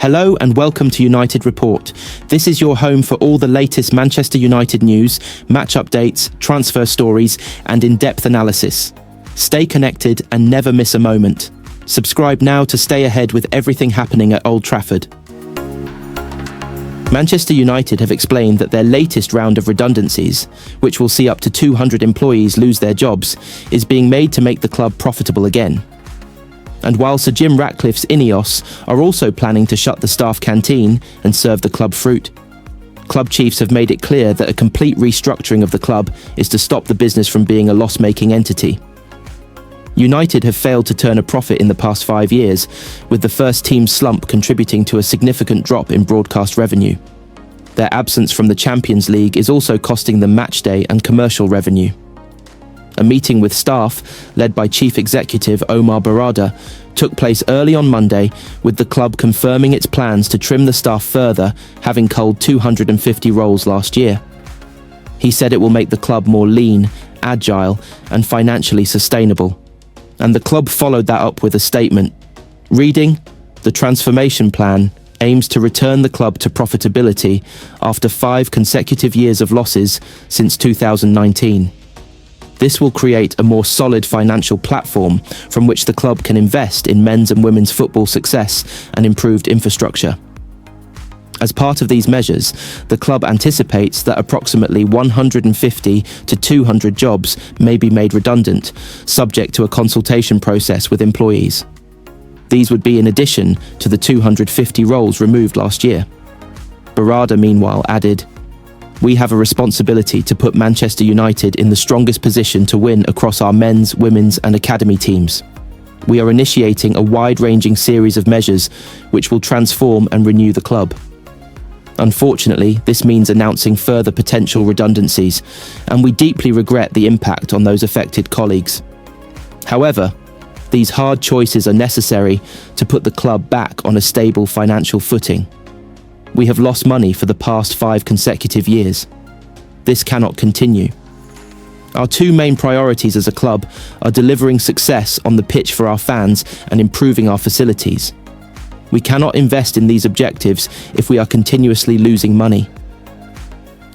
Hello and welcome to United Report. This is your home for all the latest Manchester United news, match updates, transfer stories, and in-depth analysis. Stay connected and never miss a moment. Subscribe now to stay ahead with everything happening at Old Trafford. Manchester United have explained that their latest round of redundancies, which will see up to 200 employees lose their jobs, is being made to make the club profitable again. And while Sir Jim Ratcliffe's Ineos are also planning to shut the staff canteen and serve the club fruit, club chiefs have made it clear that a complete restructuring of the club is to stop the business from being a loss-making entity. United have failed to turn a profit in the past 5 years, with the first team slump contributing to a significant drop in broadcast revenue. Their absence from the Champions League is also costing them matchday and commercial revenue. A meeting with staff, led by Chief Executive Omar Barada, took place early on Monday, with the club confirming its plans to trim the staff further, having culled 250 roles last year. He said it will make the club more lean, agile, and financially sustainable. And the club followed that up with a statement. Reading, "The transformation plan aims to return the club to profitability after 5 consecutive years of losses since 2019. This will create a more solid financial platform from which the club can invest in men's and women's football success and improved infrastructure." As part of these measures, the club anticipates that approximately 150 to 200 jobs may be made redundant, subject to a consultation process with employees. These would be in addition to the 250 roles removed last year. Barada, meanwhile, added, "We have a responsibility to put Manchester United in the strongest position to win across our men's, women's and academy teams. We are initiating a wide-ranging series of measures which will transform and renew the club. Unfortunately, this means announcing further potential redundancies, and we deeply regret the impact on those affected colleagues. However, these hard choices are necessary to put the club back on a stable financial footing. We have lost money for the past 5 consecutive years. This cannot continue. Our 2 main priorities as a club are delivering success on the pitch for our fans and improving our facilities. We cannot invest in these objectives if we are continuously losing money.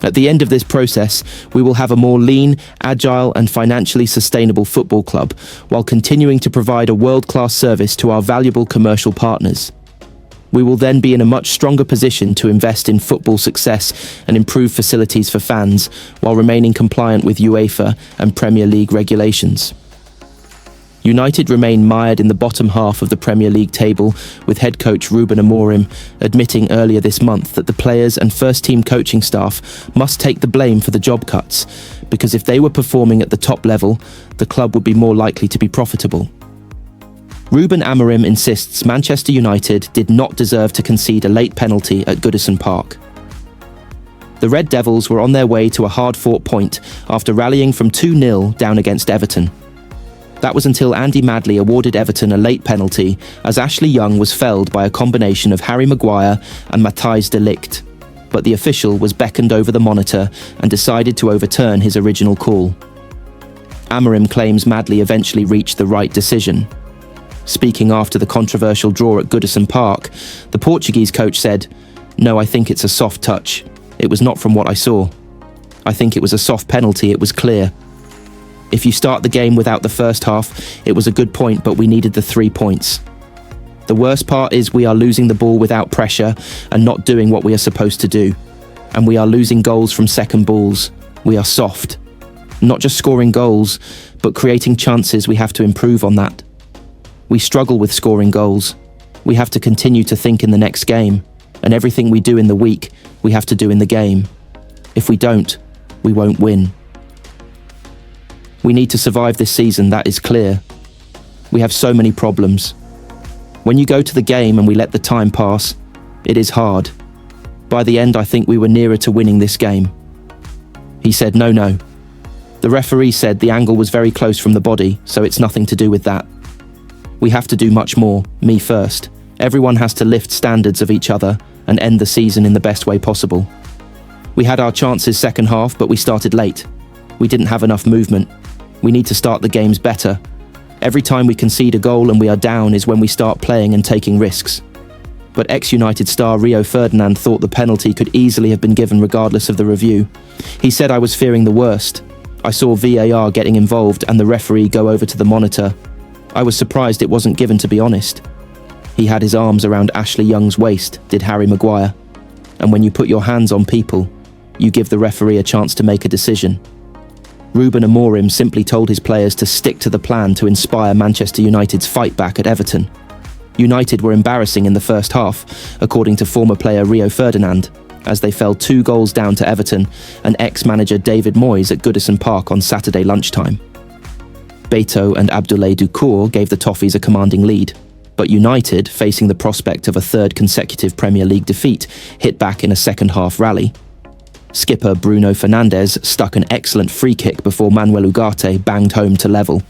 At the end of this process, we will have a more lean, agile and financially sustainable football club, while continuing to provide a world-class service to our valuable commercial partners. We will then be in a much stronger position to invest in football success and improve facilities for fans, while remaining compliant with UEFA and Premier League regulations." United remain mired in the bottom half of the Premier League table, with head coach Ruben Amorim admitting earlier this month that the players and first-team coaching staff must take the blame for the job cuts, because if they were performing at the top level, the club would be more likely to be profitable. Ruben Amorim insists Manchester United did not deserve to concede a late penalty at Goodison Park. The Red Devils were on their way to a hard-fought point after rallying from 2-0 down against Everton. That was until Andy Madley awarded Everton a late penalty, as Ashley Young was felled by a combination of Harry Maguire and Matthijs de Ligt, but the official was beckoned over the monitor and decided to overturn his original call. Amorim claims Madley eventually reached the right decision. Speaking after the controversial draw at Goodison Park, the Portuguese coach said, "No, I think it's a soft touch. It was not from what I saw. I think it was a soft penalty, it was clear. If you start the game without the first half, it was a good point, but we needed the 3 points. The worst part is we are losing the ball without pressure and not doing what we are supposed to do. And we are losing goals from second balls. We are soft. Not just scoring goals, but creating chances. We have to improve on that. We struggle with scoring goals. We have to continue to think in the next game, and everything we do in the week, we have to do in the game. If we don't, we won't win. We need to survive this season, that is clear. We have so many problems. When you go to the game and we let the time pass, it is hard. By the end, I think we were nearer to winning this game." He said, No. The referee said the angle was very close from the body, so it's nothing to do with that. We have to do much more, me first. Everyone has to lift standards of each other and end the season in the best way possible. We had our chances second half, but we started late. We didn't have enough movement. We need to start the games better. Every time we concede a goal and we are down is when we start playing and taking risks. but ex-United star Rio Ferdinand thought the penalty could easily have been given regardless of the review. He said, "I was fearing the worst. I saw VAR getting involved and the referee go over to the monitor. I was surprised it wasn't given, to be honest." He had his arms around Ashley Young's waist, did Harry Maguire. And when you put your hands on people, you give the referee a chance to make a decision. Ruben Amorim simply told his players to stick to the plan to inspire Manchester United's fight back at Everton. United were embarrassing in the first half, according to former player Rio Ferdinand, as they fell 2 goals down to Everton and ex-manager David Moyes at Goodison Park on Saturday lunchtime. Beto and Abdoulaye Doucouré gave the Toffees a commanding lead, but United, facing the prospect of a 3rd consecutive Premier League defeat, hit back in a second-half rally. Skipper Bruno Fernandes stuck an excellent free kick before Manuel Ugarte banged home to level.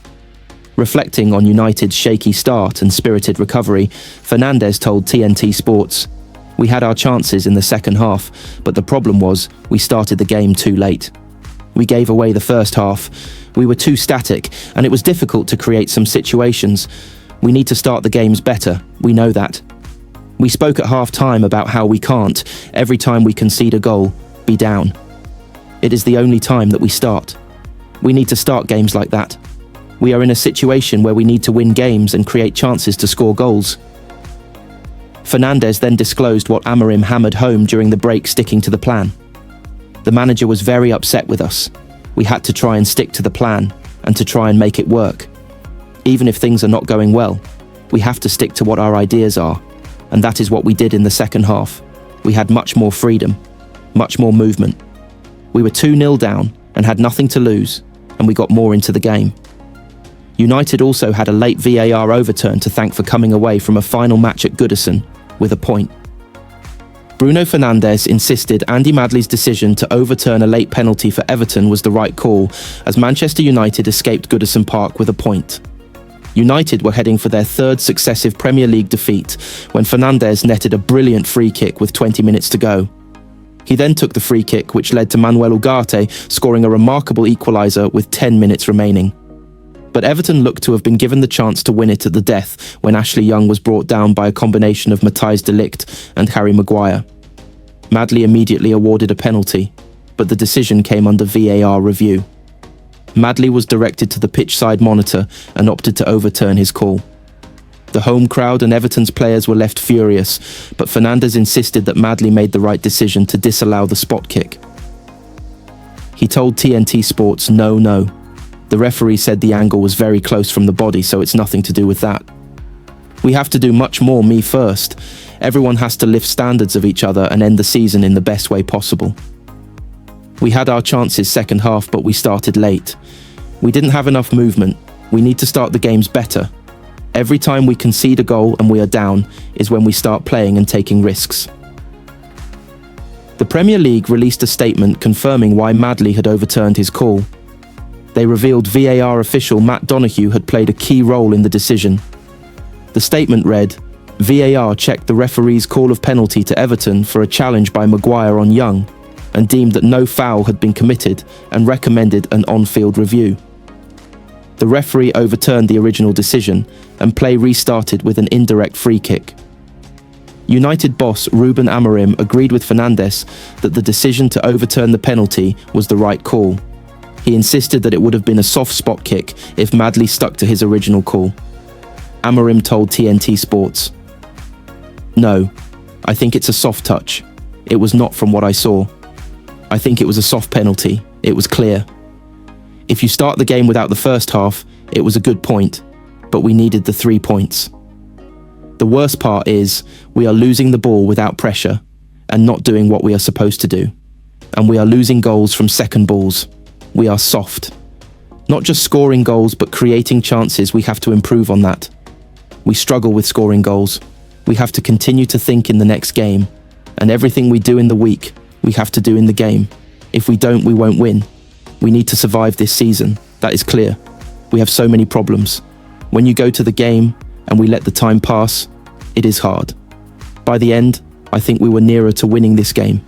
Reflecting on United's shaky start and spirited recovery, Fernandes told TNT Sports, "We had our chances in the second half, but the problem was we started the game too late. We gave away the first half. We were too static, and it was difficult to create some situations. We need to start the games better, we know that. We spoke at half-time about how we can't, every time we concede a goal, be down. It is the only time that we start. We need to start games like that. We are in a situation where we need to win games and create chances to score goals." Fernandes then disclosed what Amorim hammered home during the break, sticking to the plan. "The manager was very upset with us. We had to try and stick to the plan and to try and make it work. Even if things are not going well, we have to stick to what our ideas are, and that is what we did in the second half. We had much more freedom, much more movement. We were 2-0 down and had nothing to lose, and we got more into the game." United also had a late VAR overturn to thank for coming away from a final match at Goodison with a point. Bruno Fernandes insisted Andy Madley's decision to overturn a late penalty for Everton was the right call, as Manchester United escaped Goodison Park with a point. United were heading for their 3rd successive Premier League defeat when Fernandes netted a brilliant free kick with 20 minutes to go. He then took the free kick, which led to Manuel Ugarte scoring a remarkable equaliser with 10 minutes remaining. But Everton looked to have been given the chance to win it at the death when Ashley Young was brought down by a combination of Matthijs de Ligt and Harry Maguire. Madley immediately awarded a penalty, but the decision came under VAR review. Madley was directed to the pitchside monitor and opted to overturn his call. The home crowd and Everton's players were left furious, but Fernandes insisted that Madley made the right decision to disallow the spot kick. He told TNT Sports, no. The referee said the angle was very close from the body, so it's nothing to do with that. We have to do much more, me first. Everyone has to lift standards of each other and end the season in the best way possible. We had our chances second half, but we started late. We didn't have enough movement. We need to start the games better. Every time we concede a goal and we are down is when we start playing and taking risks. The Premier League released a statement confirming why Madley had overturned his call. They revealed VAR official Matt Donoghue had played a key role in the decision. The statement read, "VAR checked the referee's call of penalty to Everton for a challenge by Maguire on Young and deemed that no foul had been committed and recommended an on-field review. The referee overturned the original decision and play restarted with an indirect free kick." United boss Ruben Amorim agreed with Fernandes that the decision to overturn the penalty was the right call. He insisted that it would have been a soft spot kick if Madley stuck to his original call. Amorim told TNT Sports, "No, I think it's a soft touch. It was not from what I saw. I think it was a soft penalty. It was clear. If you start the game without the first half, it was a good point, but we needed the 3 points. The worst part is we are losing the ball without pressure and not doing what we are supposed to do. And we are losing goals from second balls. We are soft. Not just scoring goals, but creating chances. We have to improve on that. We struggle with scoring goals. We have to continue to think in the next game. And everything we do in the week, we have to do in the game. If we don't, we won't win. We need to survive this season. That is clear. We have so many problems. When you go to the game and we let the time pass, it is hard. By the end, I think we were nearer to winning this game.